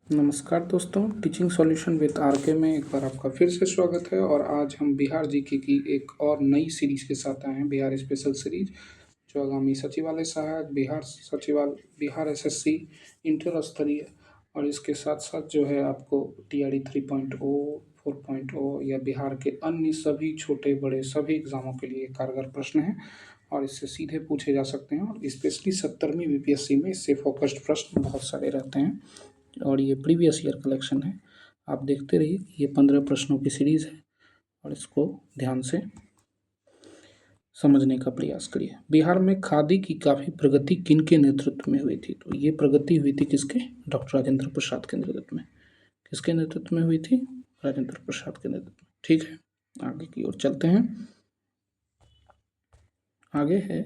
नमस्कार दोस्तों, teaching solution with R K में एक बार आपका फिर से स्वागत है। और आज हम बिहार जीके की एक और नई सीरीज के साथ आए हैं, बिहार स्पेशल सीरीज, जो आगामी सचिवालय सहायक, बिहार एसएससी इंटर स्तरीय और इसके साथ साथ जो है आपको टीआरई 3.0, 4.0 या बिहार के अन्य सभी छोटे बड़े सभी एग्जामों के लिए कारगर प्रश्न है और इससे सीधे पूछे जा सकते हैं। और स्पेशली 70वीं बीपीएससी में इससे फोकस्ड प्रश्न बहुत सारे रहते हैं और ये प्रीवियस ईयर कलेक्शन है। आप देखते रहिए, ये 15 प्रश्नों की सीरीज है और इसको ध्यान से समझने का प्रयास करिए। बिहार में खादी की काफ़ी प्रगति किनके नेतृत्व में हुई थी? तो ये प्रगति हुई थी किसके? डॉक्टर राजेंद्र प्रसाद के नेतृत्व में। किसके नेतृत्व में हुई थी? राजेंद्र प्रसाद के नेतृत्व में। ठीक है, आगे की ओर चलते हैं। आगे है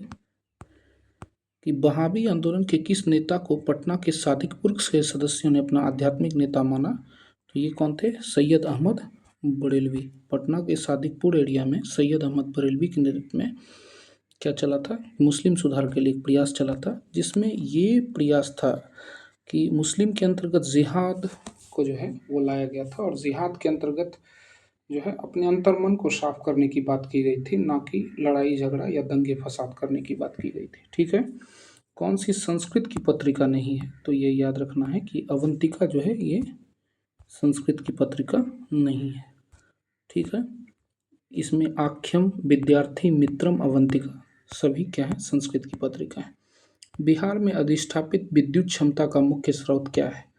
कि बहावी आंदोलन के किस नेता को पटना के सादिकपुर के सदस्यों ने अपना आध्यात्मिक नेता माना? तो ये कौन थे? सैयद अहमद बरेलवी। पटना के सादिकपुर एरिया में सैयद अहमद बरेलवी के नेतृत्व में क्या चला था? मुस्लिम सुधार के लिए एक प्रयास चला था, जिसमें ये प्रयास था कि मुस्लिम के अंतर्गत जिहाद को जो है वो लाया गया था और जिहाद के अंतर्गत जो है अपने अंतर्मन को साफ करने की बात की गई थी, ना कि लड़ाई झगड़ा या दंगे फसाद करने की बात की गई थी। ठीक है, कौन सी संस्कृत की पत्रिका नहीं है? तो ये याद रखना है कि अवंतिका जो है ये संस्कृत की पत्रिका नहीं है। ठीक है, इसमें आख्यम, विद्यार्थी मित्रम, अवंतिका सभी क्या है? संस्कृत की पत्रिका है। बिहार में अधिष्ठापित विद्युत क्षमता का मुख्य स्रोत क्या है?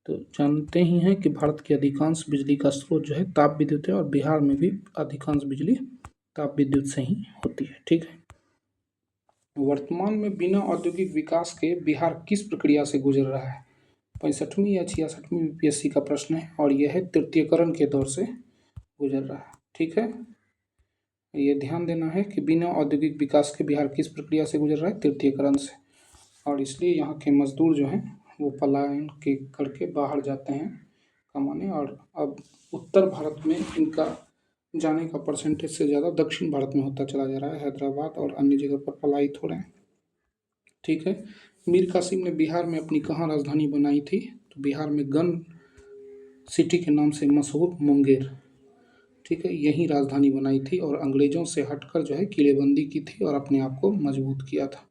तो जानते ही हैं कि भारत की अधिकांश बिजली का स्रोत जो है ताप विद्युत है और बिहार में भी अधिकांश बिजली ताप विद्युत से ही होती है। ठीक है, वर्तमान में बिना औद्योगिक विकास के बिहार किस प्रक्रिया से गुजर रहा है? 65वीं या 66वीं यूपीएससी का प्रश्न है और यह है तृतीयकरण के दौर से गुजर रहा है। ठीक है, ये ध्यान देना है कि बिना औद्योगिक विकास के बिहार किस प्रक्रिया से गुजर रहा है? तृतीयकरण से। और इसलिए यहाँ के मजदूर जो हैं वो पलायन के करके बाहर जाते हैं कमाने, और अब उत्तर भारत में इनका जाने का परसेंटेज से ज़्यादा दक्षिण भारत में होता चला जा रहा है। हैदराबाद और अन्य जगह पर पलायित हो रहे हैं। ठीक है, मीर कासिम ने बिहार में अपनी कहाँ राजधानी बनाई थी? तो बिहार में गन सिटी के नाम से मशहूर मुंगेर, ठीक है, यही राजधानी बनाई थी और अंग्रेजों से हटकर जो है किलेबंदी की थी और अपने आप को मजबूत किया था।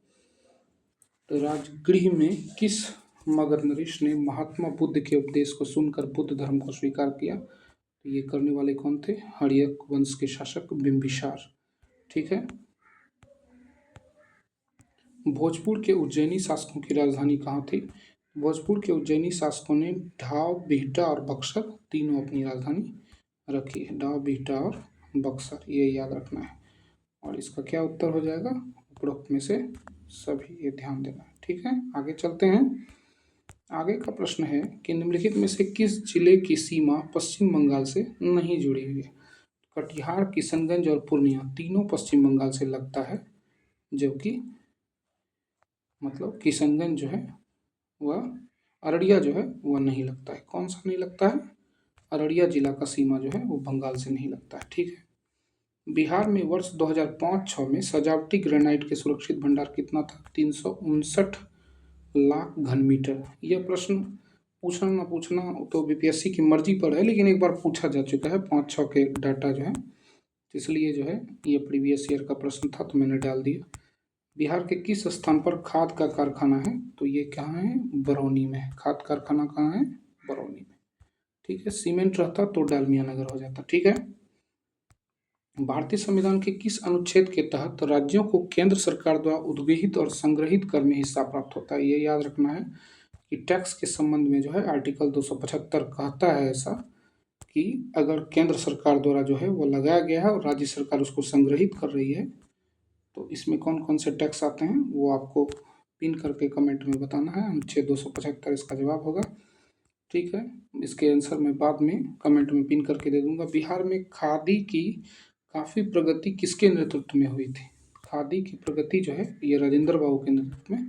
तो राजगृह में किस मगध नरेश ने महात्मा बुद्ध के उपदेश को सुनकर बुद्ध धर्म को स्वीकार किया? तो ये करने वाले कौन थे? हर्यक वंश के शासक बिंबिसार। ठीक है, भोजपुर के उज्जैनी शासकों की राजधानी कहाँ थी? भोजपुर के उज्जैनी शासकों ने ढाव, बिहटा और बक्सर तीनों अपनी राजधानी रखी है। ढाव, बिहटा और बक्सर, ये याद रखना है। और इसका क्या उत्तर हो जाएगा? उपरोक्त में से सभी, ये ध्यान देना है। ठीक है, आगे चलते हैं। आगे का प्रश्न है कि निम्नलिखित में से किस जिले की सीमा पश्चिम बंगाल से नहीं जुड़ी हुई है? कटिहार, किशनगंज और पूर्णिया तीनों पश्चिम बंगाल से लगता है, जबकि मतलब किशनगंज जो है वह, अररिया जो है वह नहीं लगता है। कौन सा नहीं लगता है? अररिया जिला का सीमा जो है वो बंगाल से नहीं लगता है। ठीक है, बिहार में वर्ष 2005-06 में सजावटी ग्रेनाइट के सुरक्षित भंडार कितना था? 359 लाख घन मीटर। यह प्रश्न पूछना ना पूछना तो बीपीएससी की मर्जी पर है, लेकिन एक बार पूछा जा चुका है 5-6 के डाटा जो है, इसलिए जो है ये प्रीवियस ईयर का प्रश्न था तो मैंने डाल दिया। बिहार के किस स्थान पर खाद का कारखाना है? तो ये कहाँ है? बरौनी में। खाद कारखाना कहाँ है? बरौनी में। ठीक है, सीमेंट रहता तो डालमिया नगर हो जाता। ठीक है, भारतीय संविधान के किस अनुच्छेद के तहत राज्यों को केंद्र सरकार द्वारा उद्गीहित और संग्रहित कर में हिस्सा प्राप्त होता है? ये याद रखना है कि टैक्स के संबंध में जो है आर्टिकल 275 कहता है ऐसा कि अगर केंद्र सरकार द्वारा जो है वो लगाया गया है और राज्य सरकार उसको संग्रहित कर रही है, तो इसमें कौन कौन से टैक्स आते हैं वो आपको पिन करके कमेंट में बताना है। अनुच्छेद 275 इसका जवाब होगा। ठीक है, इसके आंसर मैं बाद में कमेंट में पिन करके दे दूंगा। बिहार में खादी की काफ़ी प्रगति किसके नेतृत्व में हुई थी? खादी की प्रगति जो है ये राजेंद्र बाबू के नेतृत्व में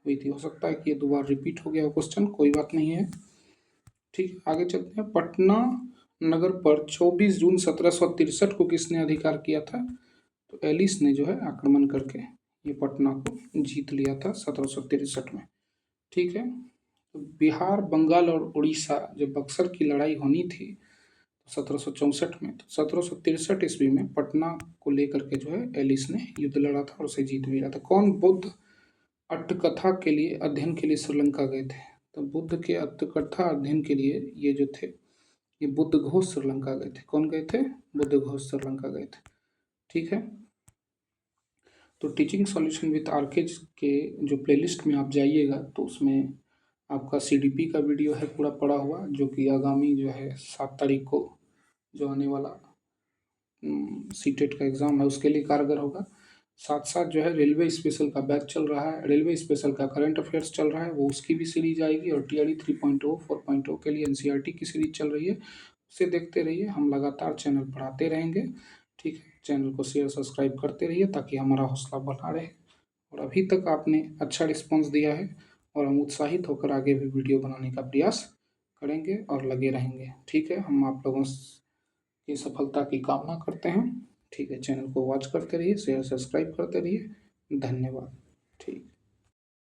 हुई थी। हो सकता है कि ये दोबारा रिपीट हो गया हो क्वेश्चन, कोई बात नहीं है। ठीक, आगे चलते हैं। पटना नगर पर 24 जून 1763 को किसने अधिकार किया था? तो एलिस ने जो है आक्रमण करके ये पटना को जीत लिया था 1763 में। ठीक है, बिहार, बंगाल और उड़ीसा, जब बक्सर की लड़ाई होनी थी 1764 में, तो 1763 ईस्वी में पटना को लेकर के जो है एलिस ने युद्ध लड़ा था और उसे जीत भी लिया था। कौन बुद्ध अट्टकथा के लिए अध्ययन के लिए श्रीलंका गए थे? तो बुद्ध के अट्टकथा अध्ययन के लिए ये जो थे, ये बुद्ध घोष श्रीलंका गए थे। कौन गए थे? बुद्ध घोष श्रीलंका गए थे। ठीक है, तो टीचिंग सॉल्यूशन विद आरके के जो प्लेलिस्ट में आप जाइएगा तो उसमें आपका सीडीपी का वीडियो है पूरा पड़ा हुआ, जो कि आगामी जो है 7 तारीख को जो आने वाला सीटेट का एग्ज़ाम है उसके लिए कारगर होगा। साथ साथ जो है रेलवे स्पेशल का बैच चल रहा है, रेलवे स्पेशल का करंट अफेयर्स चल रहा है, वो उसकी भी सीरीज आएगी, और टीआरई 3.0 4.0 के लिए एनसीईआरटी की सीरीज चल रही है, उसे देखते रहिए। हम लगातार चैनल पढ़ाते रहेंगे। ठीक है, चैनल को शेयर सब्सक्राइब करते रहिए ताकि हमारा हौसला बना रहे। और अभी तक आपने अच्छा रिस्पॉन्स दिया है और हम उत्साहित होकर आगे भी वीडियो बनाने का प्रयास करेंगे और लगे रहेंगे। ठीक है, हम आप लोगों की सफलता की कामना करते हैं। ठीक है, चैनल को वॉच करते रहिए, शेयर सब्सक्राइब करते रहिए। धन्यवाद। ठीक।